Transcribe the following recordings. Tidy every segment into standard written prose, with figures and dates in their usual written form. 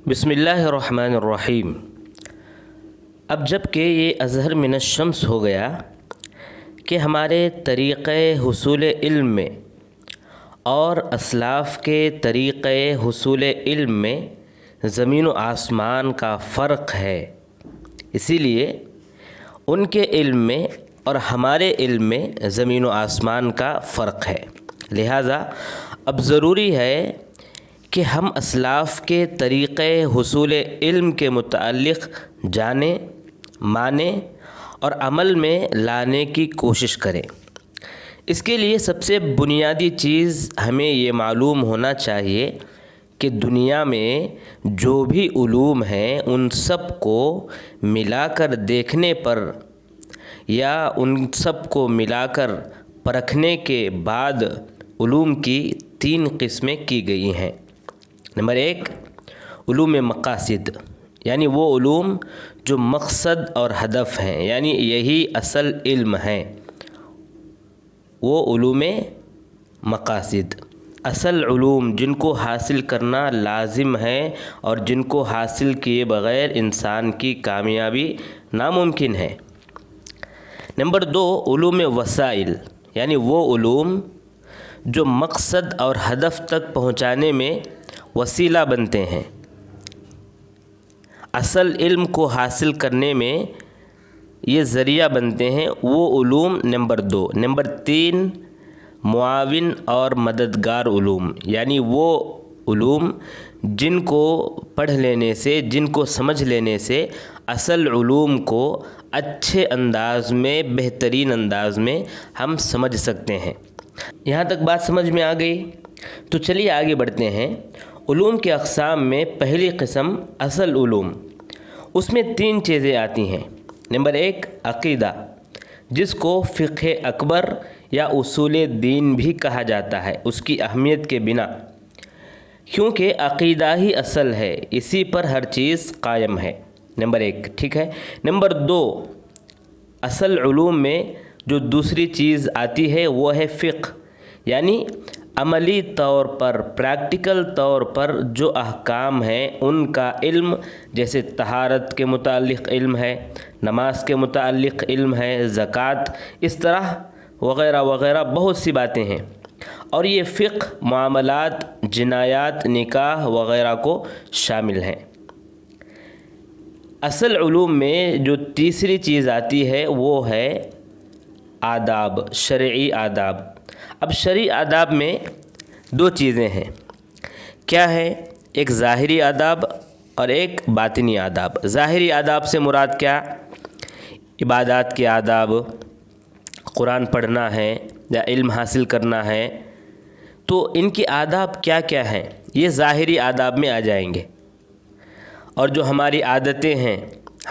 بسم اللہ الرحمن الرحیم۔ اب جب کہ یہ اظہر من الشمس ہو گیا کہ ہمارے طریقۂ حصول علم میں اور اسلاف کے طریقۂ حصول علم میں زمین و آسمان کا فرق ہے، اسی لیے ان کے علم میں اور ہمارے علم میں زمین و آسمان کا فرق ہے، لہٰذا اب ضروری ہے کہ ہم اسلاف کے طریقۂ حصول علم کے متعلق جانیں، مانیں اور عمل میں لانے کی کوشش کریں۔ اس کے لیے سب سے بنیادی چیز ہمیں یہ معلوم ہونا چاہیے کہ دنیا میں جو بھی علوم ہیں ان سب کو ملا کر دیکھنے پر یا ان سب کو ملا کر پرکھنے کے بعد علوم کی 3 قسمیں کی گئی ہیں۔ نمبر 1، علوم مقاصد، یعنی وہ علوم جو مقصد اور ہدف ہیں، یعنی یہی اصل علم ہیں، وہ علوم مقاصد۔ اصل علوم جن کو حاصل کرنا لازم ہے اور جن کو حاصل کیے بغیر انسان کی کامیابی ناممکن ہے۔ نمبر 2، علوم وسائل، یعنی وہ علوم جو مقصد اور ہدف تک پہنچانے میں وسیلہ بنتے ہیں، اصل علم کو حاصل کرنے میں یہ ذریعہ بنتے ہیں، وہ علوم نمبر 2۔ نمبر 3، معاون اور مددگار علوم، یعنی وہ علوم جن کو پڑھ لینے سے، جن کو سمجھ لینے سے اصل علوم کو اچھے انداز میں، بہترین انداز میں ہم سمجھ سکتے ہیں۔ یہاں تک بات سمجھ میں آ گئی؟ تو چلیے آگے بڑھتے ہیں۔ علوم کے اقسام میں پہلی قسم اصل علوم، اس میں 3 چیزیں آتی ہیں۔ نمبر 1، عقیدہ، جس کو فقہ اکبر یا اصول دین بھی کہا جاتا ہے اس کی اہمیت کے بنا، کیونکہ عقیدہ ہی اصل ہے، اسی پر ہر چیز قائم ہے۔ نمبر 1، ٹھیک ہے۔ نمبر 2، اصل علوم میں جو دوسری چیز آتی ہے وہ ہے فقہ، یعنی عملی طور پر، پریکٹیکل طور پر جو احکام ہیں ان کا علم، جیسے طہارت کے متعلق علم ہے، نماز کے متعلق علم ہے، زکوٰۃ، اس طرح وغیرہ وغیرہ بہت سی باتیں ہیں، اور یہ فقہ معاملات، جنایات، نکاح وغیرہ کو شامل ہیں۔ اصل علوم میں جو تیسری چیز آتی ہے وہ ہے آداب، شرعی آداب۔ اب شرعی آداب میں 2 چیزیں ہیں، کیا ہے؟ ایک ظاہری آداب اور ایک باطنی آداب۔ ظاہری آداب سے مراد کیا؟ عبادات کے آداب، قرآن پڑھنا ہے یا علم حاصل کرنا ہے، تو ان کی آداب کیا کیا ہیں یہ ظاہری آداب میں آ جائیں گے۔ اور جو ہماری عادتیں ہیں،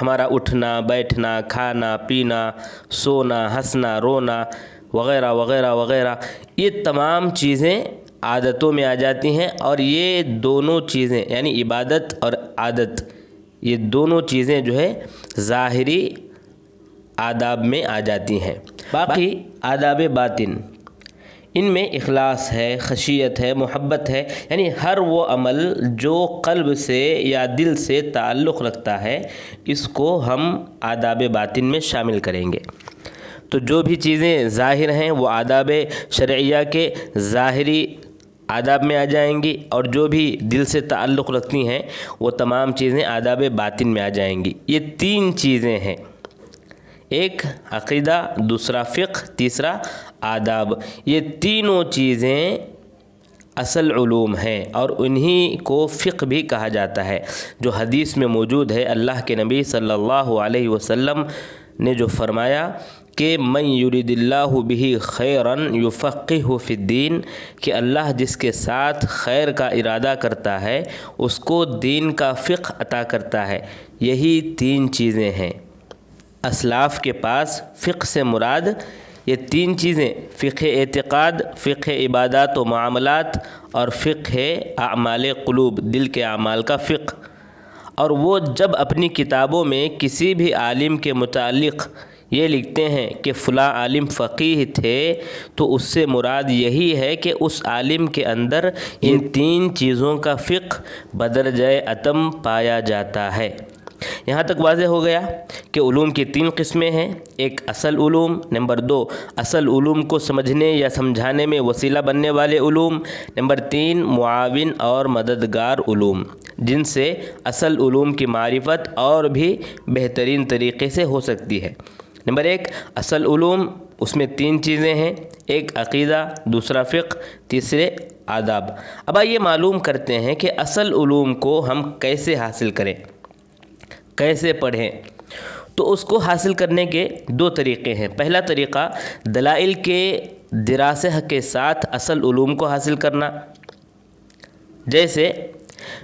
ہمارا اٹھنا، بیٹھنا، کھانا، پینا، سونا، ہنسنا، رونا وغیرہ وغیرہ وغیرہ، یہ تمام چیزیں عادتوں میں آ جاتی ہیں، اور یہ دونوں چیزیں یعنی عبادت اور عادت، یہ دونوں چیزیں جو ہے ظاہری آداب میں آ جاتی ہیں۔ باقی آداب باطن، ان میں اخلاص ہے، خشیت ہے، محبت ہے، یعنی ہر وہ عمل جو قلب سے یا دل سے تعلق رکھتا ہے، اس کو ہم آداب باطن میں شامل کریں گے۔ تو جو بھی چیزیں ظاہر ہیں وہ آداب شرعیہ کے ظاہری آداب میں آ جائیں گی، اور جو بھی دل سے تعلق رکھتی ہیں وہ تمام چیزیں آداب باطن میں آ جائیں گی۔ یہ 3 چیزیں ہیں، ایک عقیدہ، دوسرا فقہ، تیسرا آداب۔ یہ تینوں چیزیں اصل علوم ہیں، اور انہی کو فقہ بھی کہا جاتا ہے، جو حدیث میں موجود ہے۔ اللہ کے نبی صلی اللہ علیہ وسلم نے جو فرمایا کہ من یرید اللہ بہ خیرا یفقہہ فی الدین، کہ اللہ جس کے ساتھ خیر کا ارادہ کرتا ہے اس کو دین کا فقہ عطا کرتا ہے۔ یہی 3 چیزیں ہیں۔ اسلاف کے پاس فقہ سے مراد یہ 3 چیزیں، فقہ اعتقاد، فقہ عبادات و معاملات، اور فقہ اعمال قلوب، دل کے اعمال کا فقہ۔ اور وہ جب اپنی کتابوں میں کسی بھی عالم کے متعلق یہ لکھتے ہیں کہ فلاں عالم فقیہ تھے تو اس سے مراد یہی ہے کہ اس عالم کے اندر ان 3 چیزوں کا فقہ بدرجۂ اتم پایا جاتا ہے۔ یہاں تک واضح ہو گیا کہ علوم کی 3 قسمیں ہیں، ایک اصل علوم، نمبر 2 اصل علوم کو سمجھنے یا سمجھانے میں وسیلہ بننے والے علوم، نمبر 3 معاون اور مددگار علوم جن سے اصل علوم کی معرفت اور بھی بہترین طریقے سے ہو سکتی ہے۔ نمبر 1 اصل علوم، اس میں 3 چیزیں ہیں، ایک عقیدہ، دوسرا فقہ، تیسرے آداب۔ اب آئیے معلوم کرتے ہیں کہ اصل علوم کو ہم کیسے حاصل کریں، کیسے پڑھیں۔ تو اس کو حاصل کرنے کے 2 طریقے ہیں۔ پہلا طریقہ دلائل کے دراسہ کے ساتھ اصل علوم کو حاصل کرنا، جیسے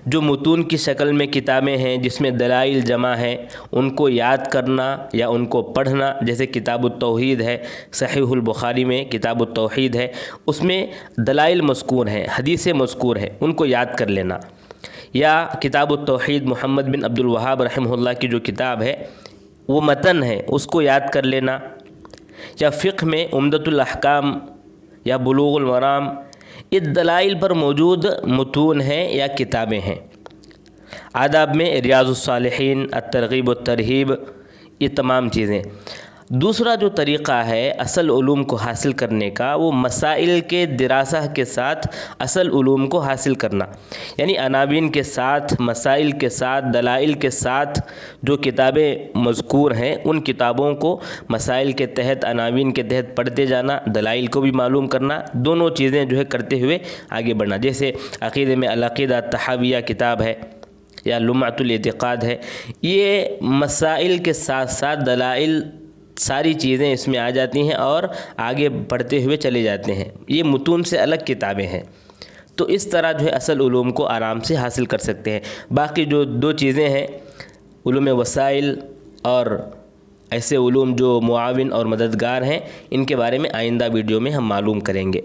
جو متون کی شکل میں کتابیں ہیں جس میں دلائل جمع ہیں ان کو یاد کرنا یا ان کو پڑھنا، جیسے کتاب التوحید ہے، صحیح البخاری میں کتاب التوحید ہے، اس میں دلائل مذکور ہیں، حدیثیں مذکور ہیں، ان کو یاد کر لینا۔ یا کتاب التوحید محمد بن عبد الوہاب رحمہ اللہ کی جو کتاب ہے وہ متن ہے، اس کو یاد کر لینا۔ یا فقہ میں عمدۃ الاحکام یا بلوغ المرام، یہ دلائل پر موجود متون ہیں یا کتابیں ہیں۔ آداب میں ریاض الصالحین، الترغیب والترہیب، یہ تمام چیزیں۔ دوسرا جو طریقہ ہے اصل علوم کو حاصل کرنے کا، وہ مسائل کے دراسہ کے ساتھ اصل علوم کو حاصل کرنا، یعنی عناوین کے ساتھ، مسائل کے ساتھ، دلائل کے ساتھ جو کتابیں مذکور ہیں ان کتابوں کو مسائل کے تحت، عناوین کے تحت پڑھتے جانا، دلائل کو بھی معلوم کرنا، دونوں چیزیں جو ہے کرتے ہوئے آگے بڑھنا۔ جیسے عقیدے میں العقیدہ الطحاویہ کتاب ہے یا لمعۃ الاعتقاد ہے، یہ مسائل کے ساتھ ساتھ دلائل ساری چیزیں اس میں آ جاتی ہیں اور آگے بڑھتے ہوئے چلے جاتے ہیں، یہ متون سے الگ کتابیں ہیں۔ تو اس طرح جو ہے اصل علوم کو آرام سے حاصل کر سکتے ہیں۔ باقی جو 2 چیزیں ہیں، علوم وسائل اور ایسے علوم جو معاون اور مددگار ہیں، ان کے بارے میں آئندہ ویڈیو میں ہم معلوم کریں گے۔